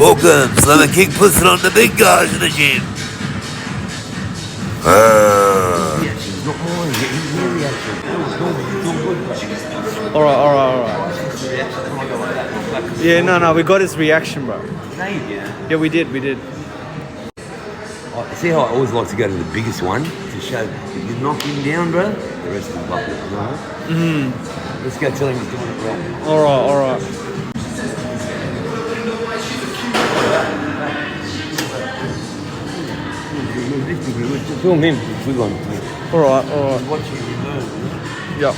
Welcome, Slam and King puts it on the big guys in the gym. Reaction's not mine. He's your reaction. It's all good. All right. No, we got his reaction, bro. No, you didn't. Yeah, we did. See how I always like to go to the biggest one to show if you knock him down, bro, the rest of the bucket, you know? Let's go tell him he's doing it wrong. All right. Film him. Good one. All right. Watching him learn. Yep.